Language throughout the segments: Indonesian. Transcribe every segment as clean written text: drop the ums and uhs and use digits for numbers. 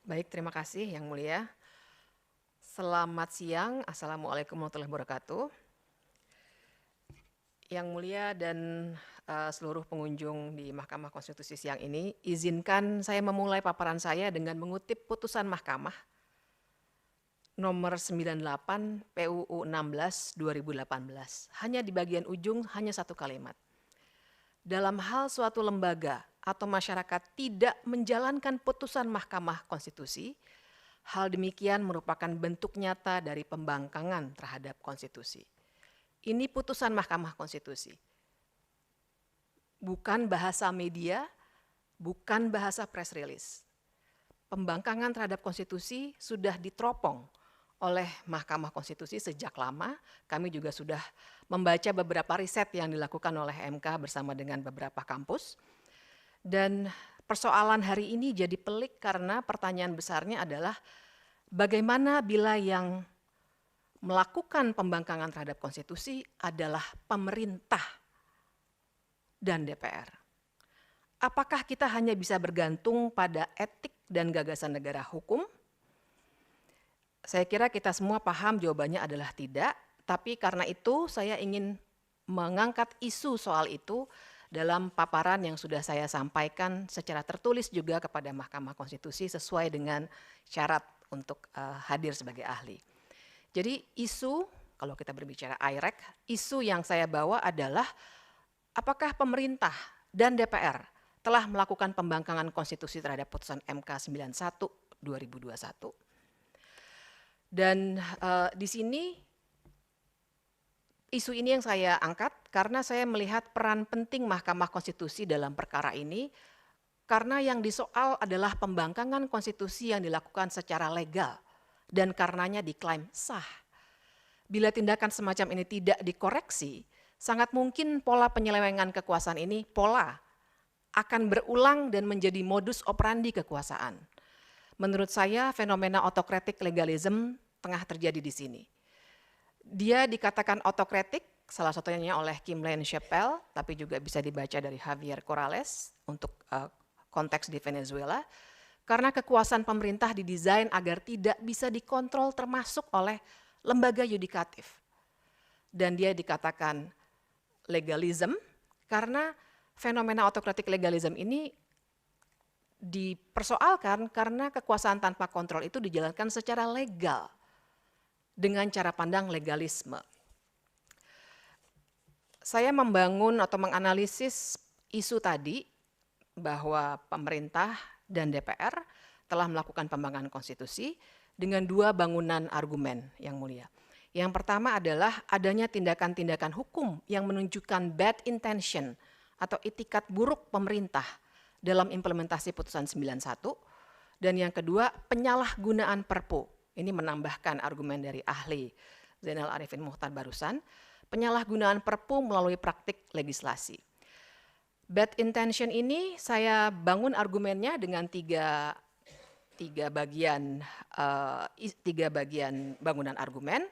Baik, terima kasih Yang Mulia. Selamat siang, Assalamualaikum warahmatullahi wabarakatuh. Yang Mulia dan seluruh pengunjung di Mahkamah Konstitusi siang ini, izinkan saya memulai paparan saya dengan mengutip putusan Mahkamah nomor 98 PUU 16 2018. Hanya di bagian ujung, hanya satu kalimat. Dalam hal suatu lembaga atau masyarakat tidak menjalankan putusan Mahkamah Konstitusi, hal demikian merupakan bentuk nyata dari pembangkangan terhadap konstitusi. Ini putusan Mahkamah Konstitusi. Bukan bahasa media, bukan bahasa press release. Pembangkangan terhadap konstitusi sudah diteropong oleh Mahkamah Konstitusi sejak lama. Kami juga sudah membaca beberapa riset yang dilakukan oleh MK bersama dengan beberapa kampus. Dan persoalan hari ini jadi pelik karena pertanyaan besarnya adalah bagaimana bila yang melakukan pembangkangan terhadap konstitusi adalah pemerintah dan DPR. Apakah kita hanya bisa bergantung pada etik dan gagasan negara hukum? Saya kira kita semua paham jawabannya adalah tidak, tapi karena itu saya ingin mengangkat isu soal itu dalam paparan yang sudah saya sampaikan secara tertulis juga kepada Mahkamah Konstitusi sesuai dengan syarat untuk hadir sebagai ahli. Jadi isu, kalau kita berbicara IREC, isu yang saya bawa adalah apakah pemerintah dan DPR telah melakukan pembangkangan konstitusi terhadap putusan MK 91 2021. Dan di sini isu ini yang saya angkat karena saya melihat peran penting Mahkamah Konstitusi dalam perkara ini karena yang disoal adalah pembangkangan konstitusi yang dilakukan secara legal dan karenanya diklaim sah. Bila tindakan semacam ini tidak dikoreksi, sangat mungkin pola penyelewengan kekuasaan ini akan berulang dan menjadi modus operandi kekuasaan. Menurut saya fenomena autokratik legalism tengah terjadi di sini. Dia dikatakan autokratik, salah satunya oleh Kimlen Shepell, tapi juga bisa dibaca dari Javier Corrales untuk konteks di Venezuela, karena kekuasaan pemerintah didesain agar tidak bisa dikontrol termasuk oleh lembaga yudikatif. Dan dia dikatakan legalism karena fenomena autokratik legalism ini dipersoalkan karena kekuasaan tanpa kontrol itu dijalankan secara legal dengan cara pandang legalisme. Saya membangun atau menganalisis isu tadi bahwa pemerintah dan DPR telah melakukan pembangkangan konstitusi dengan dua bangunan argumen yang mulia. Yang pertama adalah adanya tindakan-tindakan hukum yang menunjukkan bad intention atau itikat buruk pemerintah dalam implementasi putusan 91, dan yang kedua penyalahgunaan Perpu. Ini menambahkan argumen dari ahli Zainal Arifin Muchtar barusan, penyalahgunaan Perpu melalui praktik legislasi. Bad intention ini saya bangun argumennya dengan tiga bagian bangunan argumen.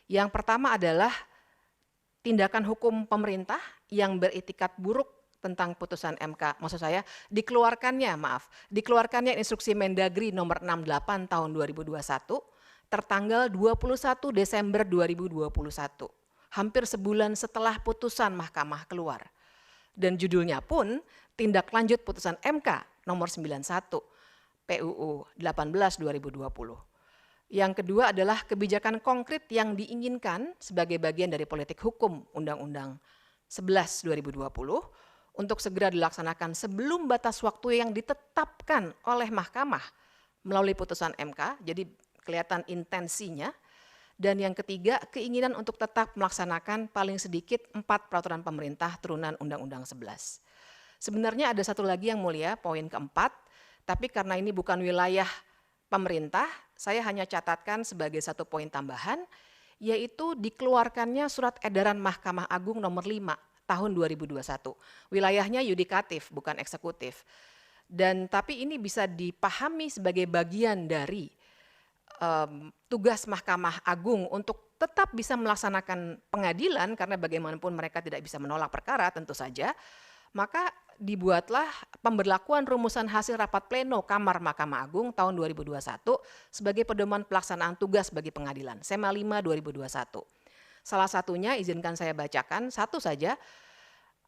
Yang pertama adalah tindakan hukum pemerintah yang beritikat buruk tentang putusan MK, maksud saya dikeluarkannya instruksi Mendagri nomor 68 tahun 2021 tertanggal 21 Desember 2021, hampir sebulan setelah putusan Mahkamah keluar. Dan judulnya pun tindak lanjut putusan MK nomor 91 PUU 18 2020. Yang kedua adalah kebijakan konkret yang diinginkan sebagai bagian dari politik hukum Undang-Undang 11 2020 untuk segera dilaksanakan sebelum batas waktu yang ditetapkan oleh Mahkamah melalui putusan MK, jadi kelihatan intensinya. Dan yang ketiga, keinginan untuk tetap melaksanakan paling sedikit 4 peraturan pemerintah turunan Undang-Undang 11. Sebenarnya ada satu lagi yang mulia, poin keempat, tapi karena ini bukan wilayah pemerintah, saya hanya catatkan sebagai satu poin tambahan, yaitu dikeluarkannya surat edaran Mahkamah Agung nomor 5 tahun 2021. Wilayahnya yudikatif, bukan eksekutif. Dan tapi ini bisa dipahami sebagai bagian dari tugas Mahkamah Agung untuk tetap bisa melaksanakan pengadilan karena bagaimanapun mereka tidak bisa menolak perkara tentu saja. Maka dibuatlah pemberlakuan rumusan hasil rapat pleno Kamar Mahkamah Agung tahun 2021 sebagai pedoman pelaksanaan tugas bagi pengadilan, SEMA 5 2021. Salah satunya izinkan saya bacakan satu saja,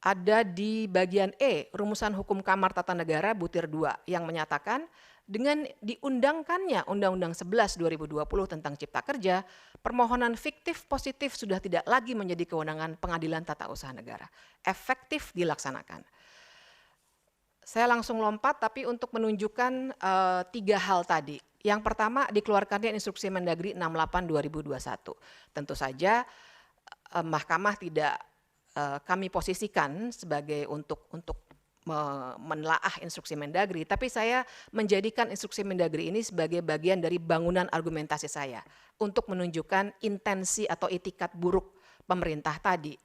ada di bagian E, Rumusan Hukum Kamar Tata Negara Butir 2 yang menyatakan dengan diundangkannya Undang-Undang 11 2020 tentang Cipta Kerja, permohonan fiktif positif sudah tidak lagi menjadi kewenangan Pengadilan Tata Usaha Negara. Efektif dilaksanakan. Saya langsung lompat tapi untuk menunjukkan 3 hal tadi. Yang pertama dikeluarkannya Instruksi Mendagri 68 2021. Tentu saja Mahkamah tidak kami posisikan sebagai untuk menelaah instruksi Mendagri, tapi saya menjadikan instruksi Mendagri ini sebagai bagian dari bangunan argumentasi saya untuk menunjukkan intensi atau itikat buruk pemerintah tadi.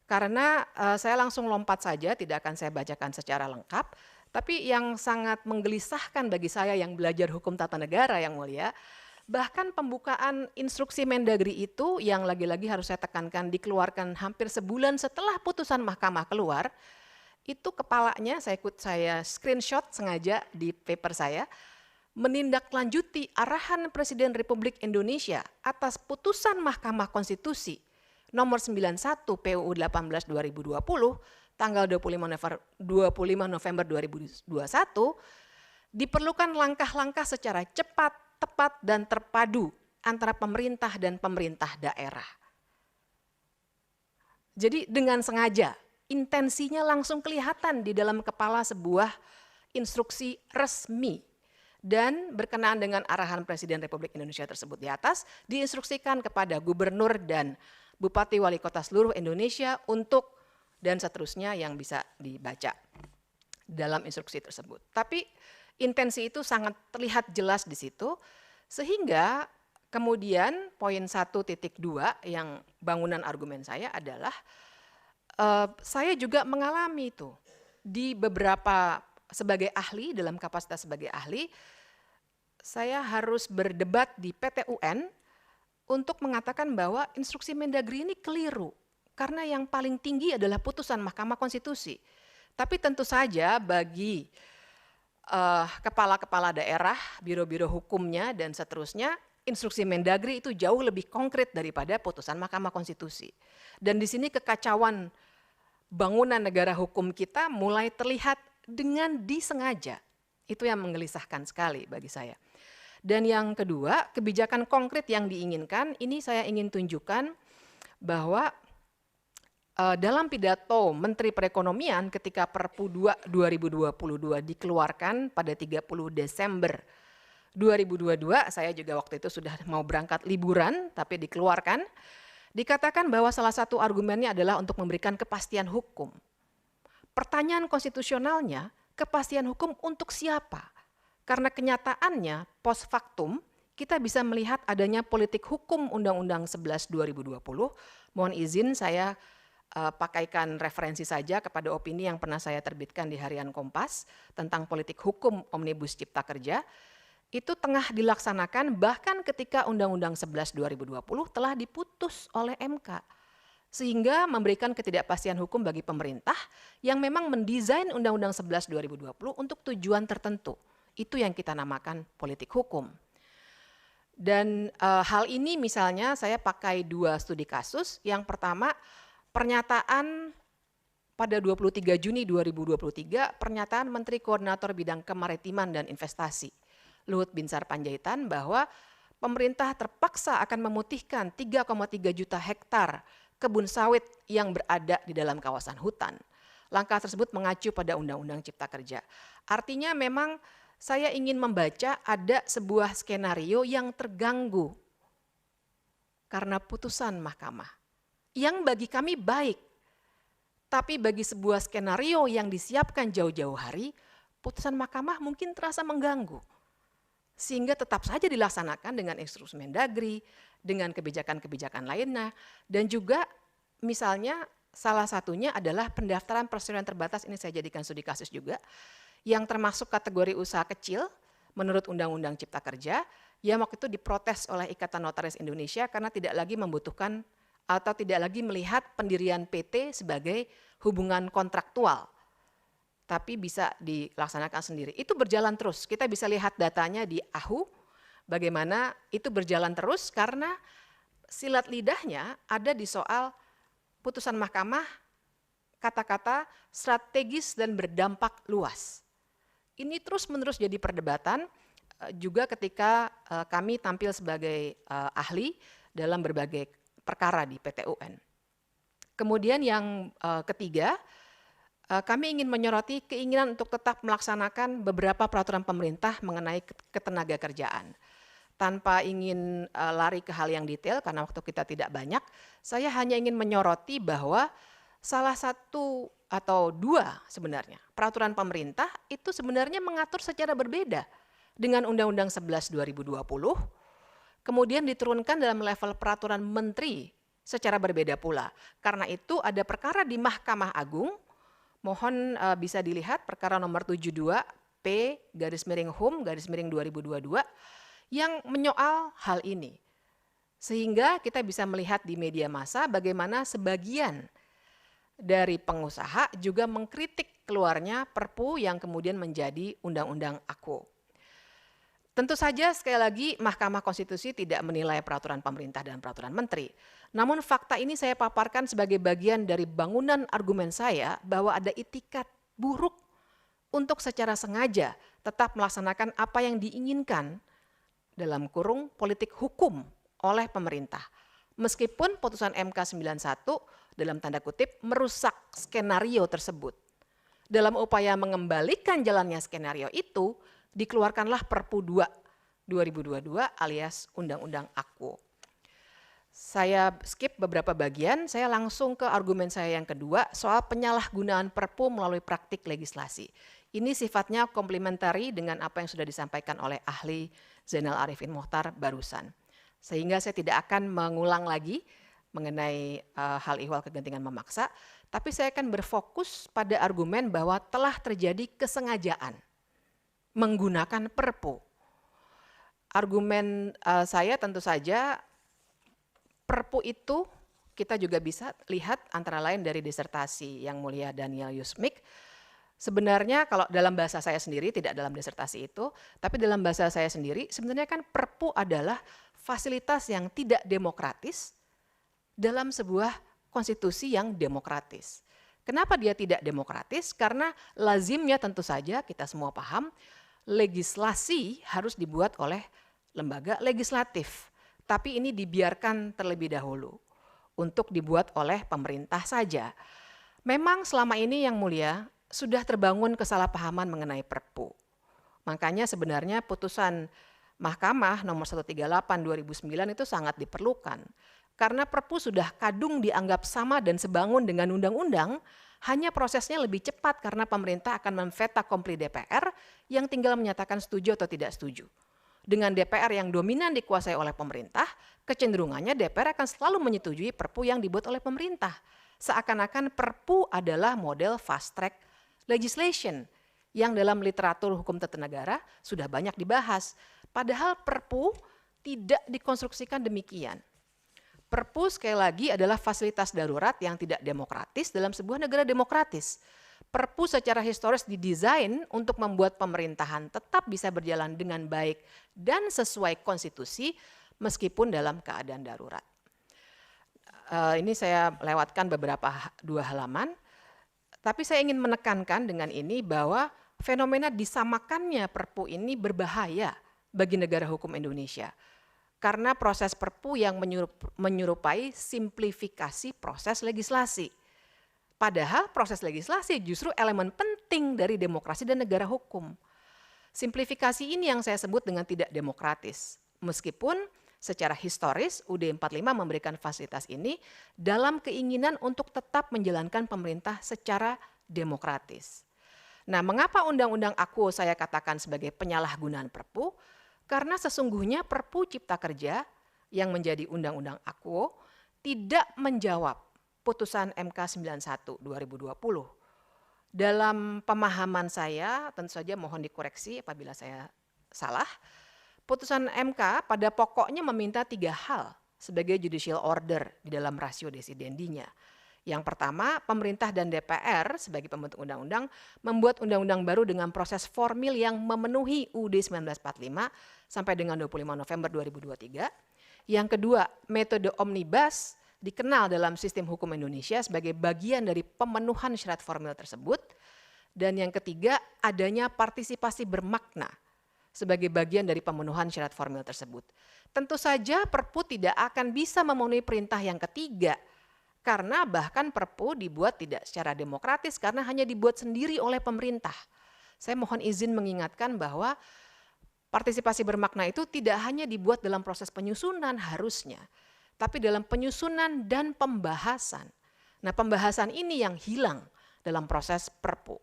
Karena saya langsung lompat saja, tidak akan saya bacakan secara lengkap, tapi yang sangat menggelisahkan bagi saya yang belajar hukum tata negara yang mulia, bahkan pembukaan instruksi Mendagri itu yang lagi-lagi harus saya tekankan dikeluarkan hampir sebulan setelah putusan mahkamah keluar, itu kepalanya saya screenshot sengaja di paper saya, menindaklanjuti arahan Presiden Republik Indonesia atas putusan Mahkamah Konstitusi nomor 91 PUU 18 2020 tanggal 25 November 2021, diperlukan langkah-langkah secara cepat, tepat, dan terpadu antara pemerintah dan pemerintah daerah. Jadi dengan sengaja, intensinya langsung kelihatan di dalam kepala sebuah instruksi resmi. Dan berkenaan dengan arahan Presiden Republik Indonesia tersebut di atas, diinstruksikan kepada gubernur dan bupati wali kota seluruh Indonesia untuk dan seterusnya yang bisa dibaca dalam instruksi tersebut. Tapi intensi itu sangat terlihat jelas di situ, sehingga kemudian poin 1.2 yang bangunan argumen saya adalah saya juga mengalami itu di beberapa sebagai ahli, dalam kapasitas sebagai ahli, saya harus berdebat di PT UN untuk mengatakan bahwa instruksi Mendagri ini keliru karena yang paling tinggi adalah putusan Mahkamah Konstitusi. Tapi tentu saja bagi kepala-kepala daerah, biro-biro hukumnya dan seterusnya, instruksi Mendagri itu jauh lebih konkret daripada putusan Mahkamah Konstitusi. Dan di sini kekacauan bangunan negara hukum kita mulai terlihat dengan disengaja. Itu yang menggelisahkan sekali bagi saya. Dan yang kedua, kebijakan konkret yang diinginkan, ini saya ingin tunjukkan bahwa dalam pidato Menteri Perekonomian ketika Perpu 2 2022 dikeluarkan pada 30 Desember 2022, saya juga waktu itu sudah mau berangkat liburan tapi dikeluarkan, dikatakan bahwa salah satu argumennya adalah untuk memberikan kepastian hukum. Pertanyaan konstitusionalnya, kepastian hukum untuk siapa? Karena kenyataannya post factum kita bisa melihat adanya politik hukum Undang-Undang 11 2020. Mohon izin saya pakaikan referensi saja kepada opini yang pernah saya terbitkan di Harian Kompas tentang politik hukum Omnibus Cipta Kerja. Itu tengah dilaksanakan bahkan ketika Undang-Undang 11 2020 telah diputus oleh MK. Sehingga memberikan ketidakpastian hukum bagi pemerintah yang memang mendesain Undang-Undang 11 2020 untuk tujuan tertentu. Itu yang kita namakan politik hukum. Dan hal ini misalnya saya pakai 2 studi kasus. Yang pertama, pernyataan pada 23 Juni 2023, pernyataan Menteri Koordinator Bidang Kemaritiman dan Investasi, Luhut Binsar Panjaitan, bahwa pemerintah terpaksa akan memutihkan 3,3 juta hektar kebun sawit yang berada di dalam kawasan hutan. Langkah tersebut mengacu pada Undang-Undang Cipta Kerja. Artinya memang saya ingin membaca ada sebuah skenario yang terganggu karena putusan mahkamah. Yang bagi kami baik, tapi bagi sebuah skenario yang disiapkan jauh-jauh hari, putusan mahkamah mungkin terasa mengganggu. Sehingga tetap saja dilaksanakan dengan instruksi Mendagri, dengan kebijakan-kebijakan lainnya, dan juga misalnya salah satunya adalah pendaftaran perseroan terbatas, ini saya jadikan studi kasus juga, yang termasuk kategori usaha kecil menurut Undang-Undang Cipta Kerja, yang waktu itu diprotes oleh Ikatan Notaris Indonesia karena tidak lagi membutuhkan atau tidak lagi melihat pendirian PT sebagai hubungan kontraktual. tapi bisa dilaksanakan sendiri. Itu berjalan terus. Kita bisa lihat datanya di AHU, bagaimana itu berjalan terus karena silat lidahnya ada di soal putusan mahkamah kata-kata strategis dan berdampak luas. Ini terus-menerus jadi perdebatan juga ketika kami tampil sebagai ahli dalam berbagai perkara di PT UN. Kemudian yang ketiga, kami ingin menyoroti keinginan untuk tetap melaksanakan beberapa peraturan pemerintah mengenai ketenaga kerjaan. Tanpa ingin lari ke hal yang detail karena waktu kita tidak banyak, saya hanya ingin menyoroti bahwa salah satu atau dua sebenarnya peraturan pemerintah itu sebenarnya mengatur secara berbeda dengan Undang-Undang 11 2020, kemudian diturunkan dalam level peraturan menteri secara berbeda pula. Karena itu ada perkara di Mahkamah Agung, mohon bisa dilihat perkara nomor 72 P/HUM/2022 yang menyoal hal ini. Sehingga kita bisa melihat di media massa bagaimana sebagian dari pengusaha juga mengkritik keluarnya Perpu yang kemudian menjadi Undang-Undang AKU. Tentu saja sekali lagi Mahkamah Konstitusi tidak menilai peraturan pemerintah dan peraturan menteri. Namun fakta ini saya paparkan sebagai bagian dari bangunan argumen saya bahwa ada itikat buruk untuk secara sengaja tetap melaksanakan apa yang diinginkan dalam kurung politik hukum oleh pemerintah. Meskipun putusan MK 91 dalam tanda kutip merusak skenario tersebut. Dalam upaya mengembalikan jalannya skenario itu, dikeluarkanlah Perpu 2 2022 alias Undang-Undang AKU. Saya skip beberapa bagian, saya langsung ke argumen saya yang kedua soal penyalahgunaan Perpu melalui praktik legislasi. Ini sifatnya komplementari dengan apa yang sudah disampaikan oleh ahli Zainal Arifin Mokhtar barusan. Sehingga saya tidak akan mengulang lagi mengenai hal ihwal kegentingan memaksa, tapi saya akan berfokus pada argumen bahwa telah terjadi kesengajaan menggunakan Perpu. Argumen saya tentu saja Perpu itu kita juga bisa lihat antara lain dari disertasi Yang Mulia Daniel Yusmik. Sebenarnya kalau dalam bahasa saya sendiri, tidak dalam disertasi itu, tapi dalam bahasa saya sendiri, sebenarnya kan Perpu adalah fasilitas yang tidak demokratis dalam sebuah konstitusi yang demokratis. Kenapa dia tidak demokratis? Karena lazimnya tentu saja kita semua paham, legislasi harus dibuat oleh lembaga legislatif. Tapi ini dibiarkan terlebih dahulu untuk dibuat oleh pemerintah saja. Memang selama ini Yang Mulia sudah terbangun kesalahpahaman mengenai Perpu. Makanya sebenarnya putusan Mahkamah nomor 138 2009 itu sangat diperlukan. Karena Perpu sudah kadung dianggap sama dan sebangun dengan undang-undang, hanya prosesnya lebih cepat karena pemerintah akan memveta kompli DPR yang tinggal menyatakan setuju atau tidak setuju. Dengan DPR yang dominan dikuasai oleh pemerintah, kecenderungannya DPR akan selalu menyetujui Perpu yang dibuat oleh pemerintah. Seakan-akan Perpu adalah model fast track legislation yang dalam literatur hukum tata negara sudah banyak dibahas. Padahal Perpu tidak dikonstruksikan demikian. Perpu sekali lagi adalah fasilitas darurat yang tidak demokratis dalam sebuah negara demokratis. Perpu secara historis didesain untuk membuat pemerintahan tetap bisa berjalan dengan baik dan sesuai konstitusi meskipun dalam keadaan darurat. Ini saya lewatkan dua halaman, tapi saya ingin menekankan dengan ini bahwa fenomena disamakannya Perpu ini berbahaya bagi negara hukum Indonesia. Karena proses Perpu yang menyerupai simplifikasi proses legislasi. Padahal proses legislasi justru elemen penting dari demokrasi dan negara hukum. Simplifikasi ini yang saya sebut dengan tidak demokratis. Meskipun secara historis UUD 45 memberikan fasilitas ini dalam keinginan untuk tetap menjalankan pemerintah secara demokratis. Nah, mengapa Undang-Undang AKU saya katakan sebagai penyalahgunaan Perpu? Karena sesungguhnya Perpu Cipta Kerja yang menjadi Undang-Undang AKU tidak menjawab putusan MK 91 2020. Dalam pemahaman saya, tentu saja mohon dikoreksi apabila saya salah, putusan MK pada pokoknya meminta 3 hal sebagai judicial order di dalam ratio desidendinya. Yang pertama, pemerintah dan DPR sebagai pembentuk undang-undang membuat undang-undang baru dengan proses formil yang memenuhi UUD 1945 sampai dengan 25 November 2023. Yang kedua, metode omnibus dikenal dalam sistem hukum Indonesia sebagai bagian dari pemenuhan syarat formil tersebut. Dan yang ketiga, adanya partisipasi bermakna sebagai bagian dari pemenuhan syarat formil tersebut. Tentu saja Perpu tidak akan bisa memenuhi perintah yang ketiga, karena bahkan Perpu dibuat tidak secara demokratis karena hanya dibuat sendiri oleh pemerintah. Saya mohon izin mengingatkan bahwa partisipasi bermakna itu tidak hanya dibuat dalam proses penyusunan harusnya, tapi dalam penyusunan dan pembahasan. Nah, pembahasan ini yang hilang dalam proses Perpu.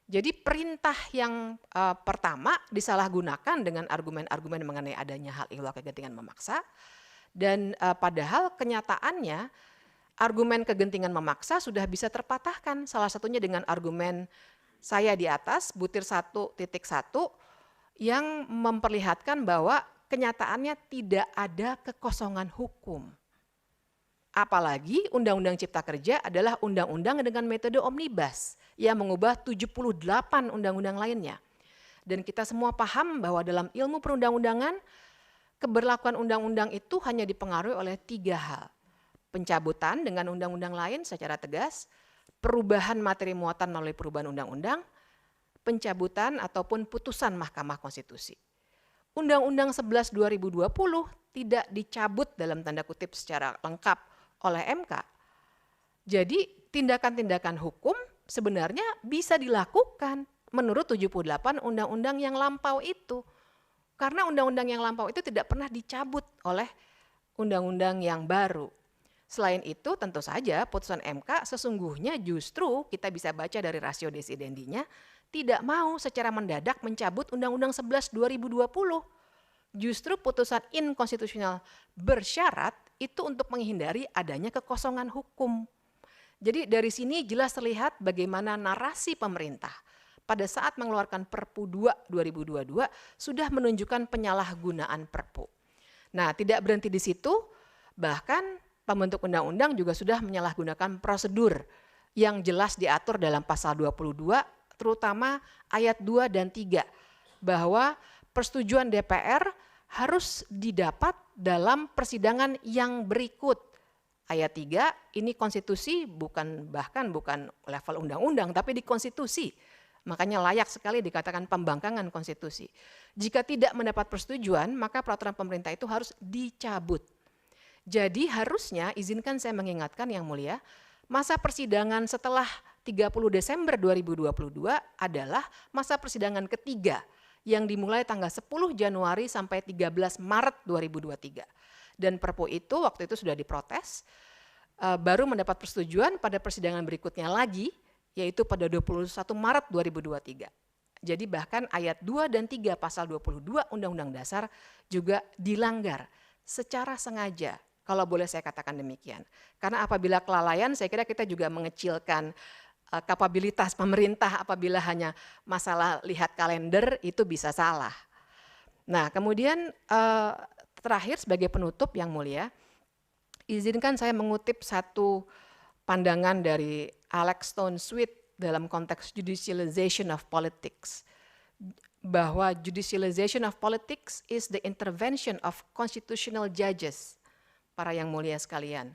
Jadi perintah yang pertama disalahgunakan dengan argumen-argumen mengenai adanya hal ihwal kegentingan memaksa, dan padahal kenyataannya argumen kegentingan memaksa sudah bisa terpatahkan, salah satunya dengan argumen saya di atas, butir 1.1, yang memperlihatkan bahwa kenyataannya tidak ada kekosongan hukum. Apalagi Undang-Undang Cipta Kerja adalah undang-undang dengan metode omnibus yang mengubah 78 undang-undang lainnya. Dan kita semua paham bahwa dalam ilmu perundang-undangan, keberlakuan undang-undang itu hanya dipengaruhi oleh 3 hal. Pencabutan dengan undang-undang lain secara tegas, perubahan materi muatan melalui perubahan undang-undang, pencabutan ataupun putusan Mahkamah Konstitusi. Undang-Undang 11 2020 tidak dicabut dalam tanda kutip secara lengkap oleh MK. Jadi tindakan-tindakan hukum sebenarnya bisa dilakukan menurut 78 undang-undang yang lampau itu. Karena undang-undang yang lampau itu tidak pernah dicabut oleh undang-undang yang baru. Selain itu tentu saja putusan MK sesungguhnya justru kita bisa baca dari rasio desidendinya tidak mau secara mendadak mencabut Undang-Undang 11 2020. Justru putusan inkonstitusional bersyarat itu untuk menghindari adanya kekosongan hukum. Jadi dari sini jelas terlihat bagaimana narasi pemerintah pada saat mengeluarkan Perpu 2 2022 sudah menunjukkan penyalahgunaan Perpu. Nah, tidak berhenti di situ, bahkan pembentuk undang-undang juga sudah menyalahgunakan prosedur yang jelas diatur dalam pasal 22, terutama ayat 2 dan 3, bahwa persetujuan DPR harus didapat dalam persidangan yang berikut. Ayat 3, ini konstitusi bukan level undang-undang, tapi di konstitusi. Makanya layak sekali dikatakan pembangkangan konstitusi. Jika tidak mendapat persetujuan, maka peraturan pemerintah itu harus dicabut. Jadi harusnya, izinkan saya mengingatkan yang mulia, masa persidangan setelah 30 Desember 2022 adalah masa persidangan ketiga yang dimulai tanggal 10 Januari sampai 13 Maret 2023. Dan Perpu itu waktu itu sudah diprotes, baru mendapat persetujuan pada persidangan berikutnya lagi, yaitu pada 21 Maret 2023. Jadi bahkan ayat 2 dan 3 pasal 22 Undang-Undang Dasar juga dilanggar secara sengaja. Kalau boleh saya katakan demikian. Karena apabila kelalaian, saya kira kita juga mengecilkan kapabilitas pemerintah apabila hanya masalah lihat kalender itu bisa salah. Nah, kemudian terakhir sebagai penutup yang mulia, izinkan saya mengutip satu pandangan dari Alex Stone Sweet dalam konteks judicialization of politics. Bahwa judicialization of politics is the intervention of constitutional judges, para yang mulia sekalian,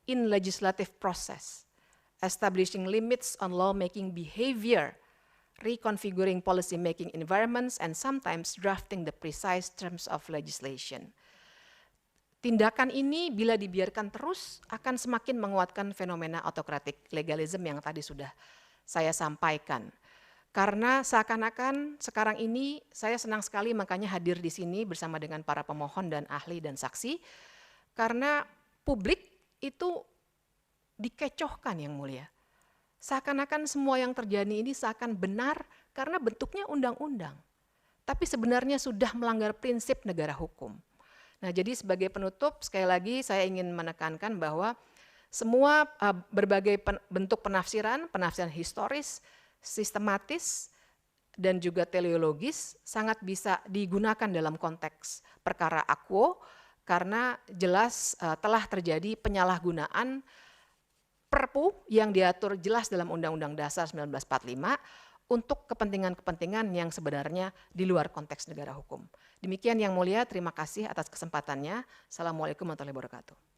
in legislative process, establishing limits on lawmaking behavior, reconfiguring policy-making environments, and sometimes drafting the precise terms of legislation. Tindakan ini bila dibiarkan terus akan semakin menguatkan fenomena autokratik legalism yang tadi sudah saya sampaikan. Karena seakan-akan sekarang ini saya senang sekali makanya hadir di sini bersama dengan para pemohon dan ahli dan saksi, karena publik itu dikecohkan yang mulia. Seakan-akan semua yang terjadi ini seakan benar karena bentuknya undang-undang. Tapi sebenarnya sudah melanggar prinsip negara hukum. Nah, jadi sebagai penutup sekali lagi saya ingin menekankan bahwa semua berbagai bentuk penafsiran historis, sistematis, dan juga teleologis sangat bisa digunakan dalam konteks perkara Akwo, karena jelas telah terjadi penyalahgunaan perpu yang diatur jelas dalam Undang-Undang Dasar 1945 untuk kepentingan-kepentingan yang sebenarnya di luar konteks negara hukum. Demikian Yang Mulia, terima kasih atas kesempatannya. Assalamualaikum warahmatullahi wabarakatuh.